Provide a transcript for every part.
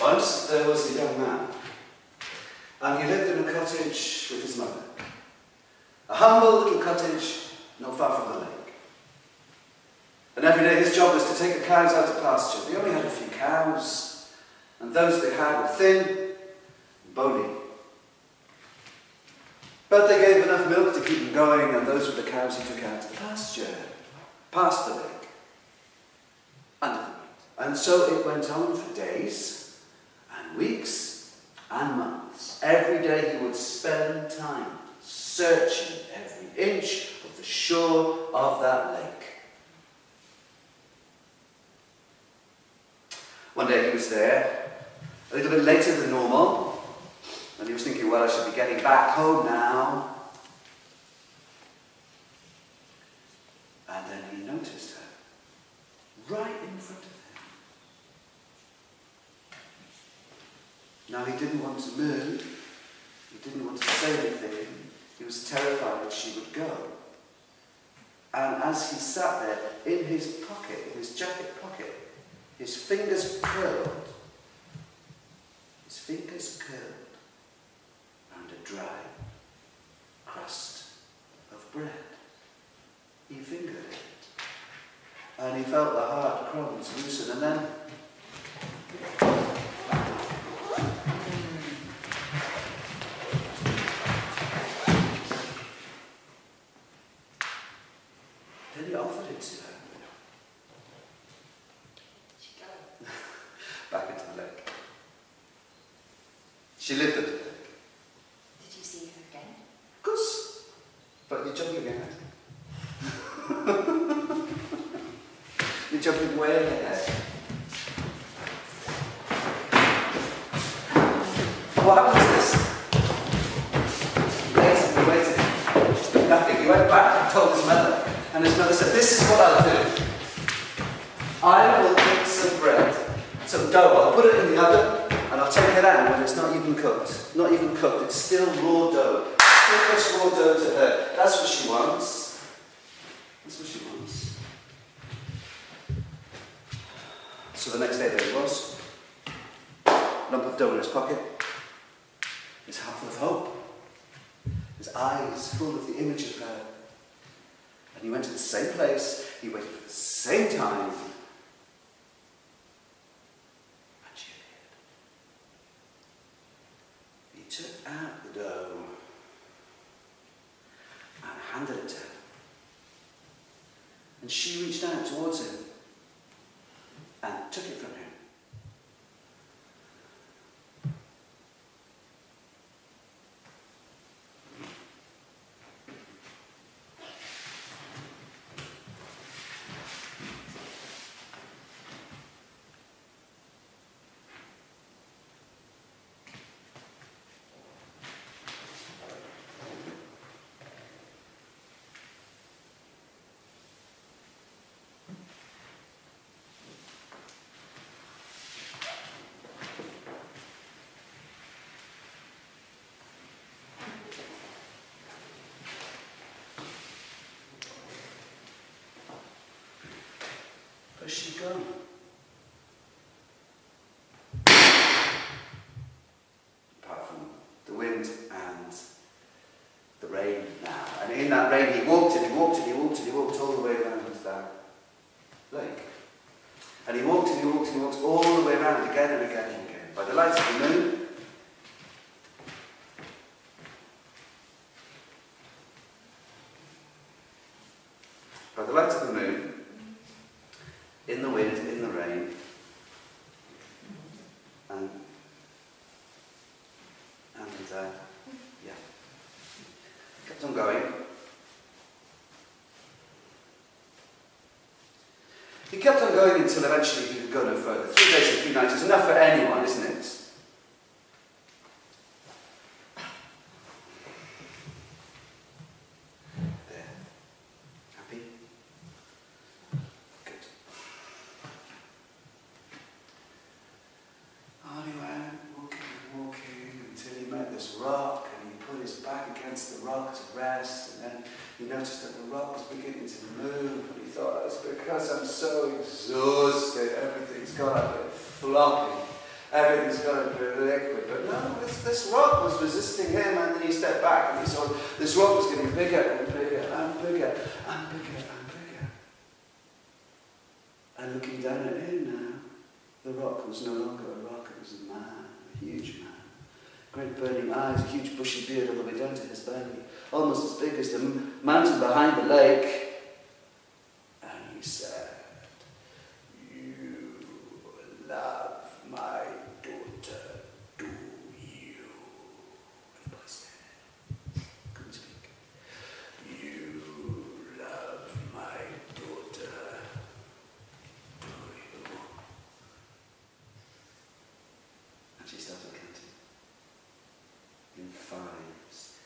Once there was a young man, and he lived in a cottage with his mother. A humble little cottage not far from the lake. And every day his job was to take the cows out to pasture. They only had a few cows, and those they had were thin and bony. But they gave enough milk to keep them going, and those were the cows he took out to pasture, past the lake, under the night. And so it went on for days, and weeks, and months. Every day he would spend time searching every inch of the shore of that lake. One day he was there, a little bit later than normal, and he was thinking, well, I should be getting back home now. And then he noticed her, right in front of him. Now he didn't want to move, he didn't want to say anything, he was terrified that she would go. And as he sat there, in his pocket, in his jacket pocket, his fingers curled around a dry crust of bread. He fingered it, and he felt the hard crumbs loosen, and then he offered it to her. Back into the lake. She lived at the lake. Did you see her again? Of course. But you're jumping ahead. You're jumping way ahead. What happened was this? He waited. She did nothing. He went back and told his mother. And his mother said, this is what I'll do. I will take some bread, some dough, I'll put it in the oven, and I'll take it out when it's not even cooked. Not even cooked, it's still raw dough. Too much raw dough to her. That's what she wants. That's what she wants. So the next day there he was. Lump of dough in his pocket. His heart full of hope. His eyes full of the image of her. And he went to the same place, he waited for the same time, and she appeared. He took out the dough and handed it to her. And she reached out towards him and took it from him. Where's she gone? Apart from the wind and the rain now. And in that rain he walked all the way around that lake. And he walked all the way around again and again and again. By the light of the moon, in the wind, in the rain, and yeah, kept on going. He kept on going until eventually he could go no further. 3 days and 3 nights is enough for anyone, isn't it? He noticed that the rock was beginning to move, and he thought, it's because I'm so exhausted, everything's gone a bit floppy. Everything's going to be liquid. But no, this rock was resisting him, and then he stepped back and he saw this rock was getting bigger and bigger and bigger and bigger and bigger. And looking down at him now, the rock was no longer a rock, it was a man, a huge man. Great burning eyes, a huge bushy beard all the way down to his belly, almost as big as the mountain behind the lake. And he said, "You love my daughter, do you?" And the boy said, couldn't speak. "You love my daughter, do you?" And she started counting. In fives,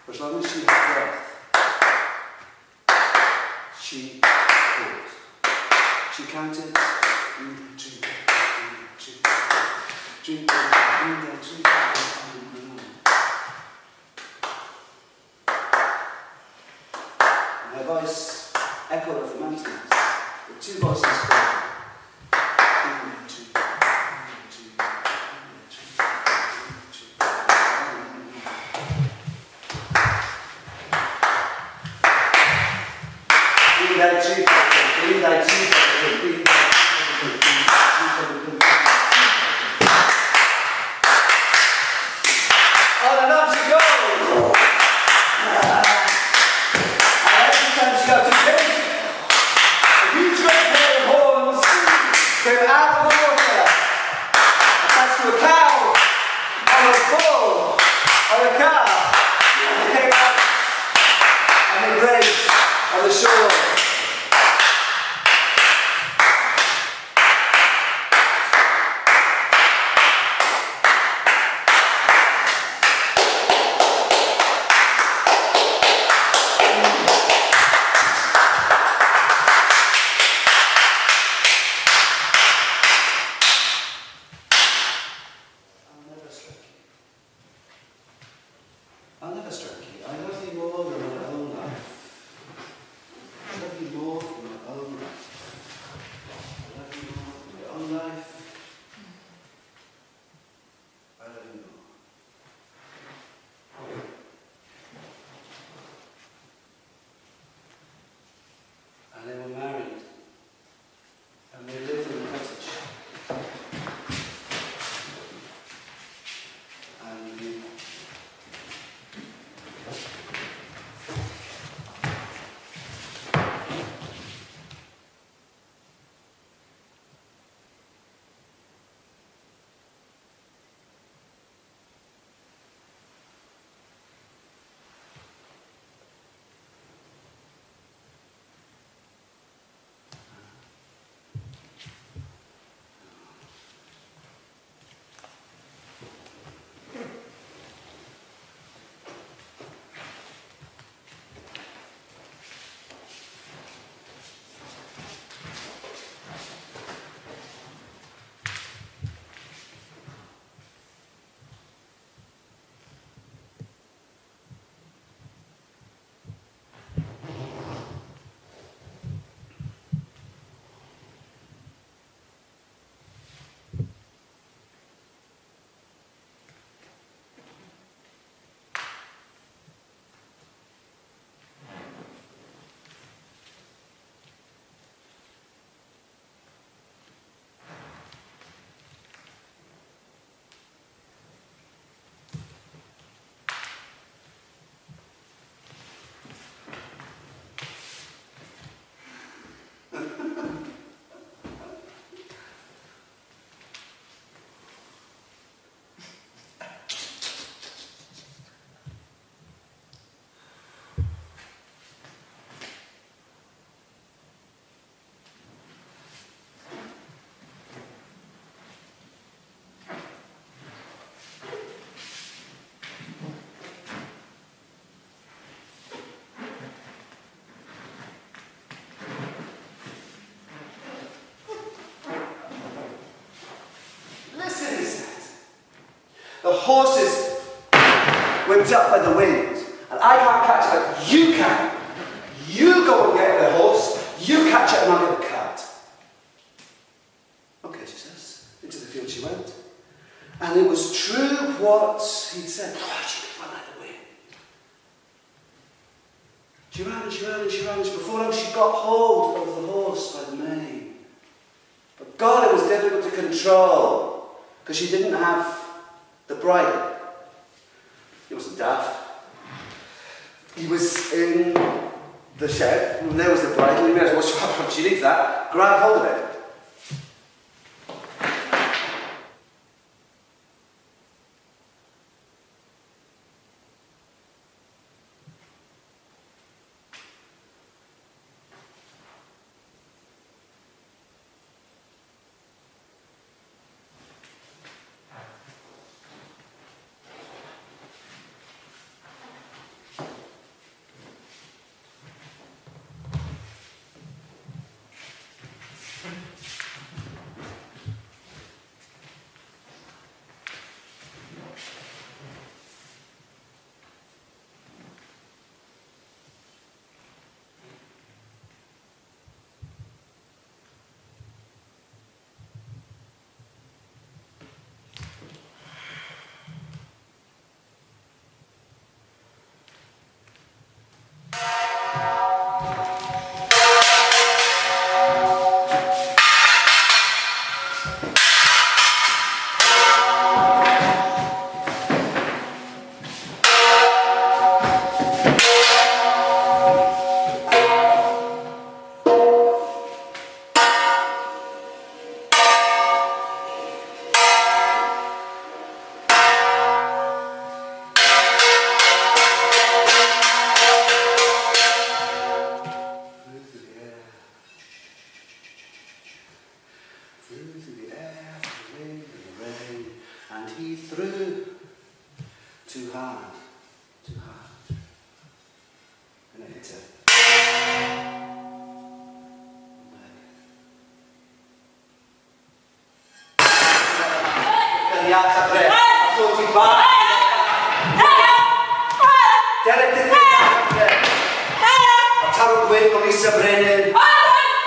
for as long as she had breath, she paused. She counted. Her voice echoed off the mountains, with two voices calling. On and on she goes! And every time she got to page, a huge red pair of horns came out of the water, attached to a cow, or a bull, or a calf, and they came out and they grazed on the shore. I'll never strike you. I love you more than my own life. horse is whipped up by the wind, and I can't catch it, but you can. You go and get the horse, you catch it, and I'll get the cart. Okay, she says. Into the field she went. And it was true what he'd said. Oh, she could run out of the wind. She ran and she ran and she ran, and before long she got hold of the horse by the mane. But God, it was difficult to control, because she didn't have the bridle. He wasn't daft. He was in the shed, and there was the bridle. He may as well show up when she needs that. Grab hold of it.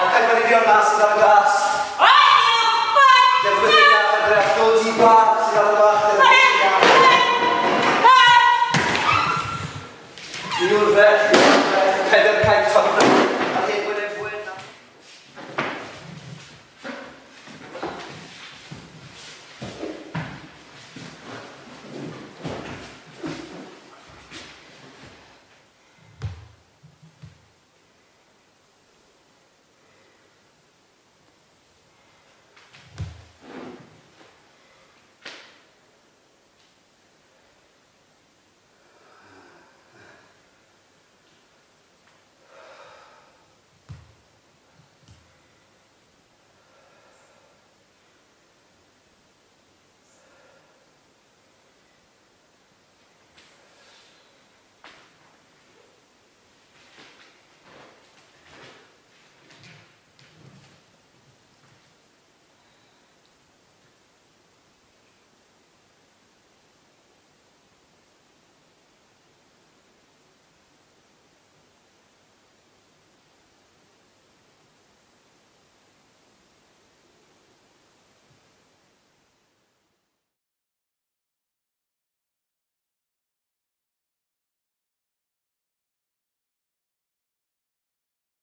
I'll take one of your glasses on a glass.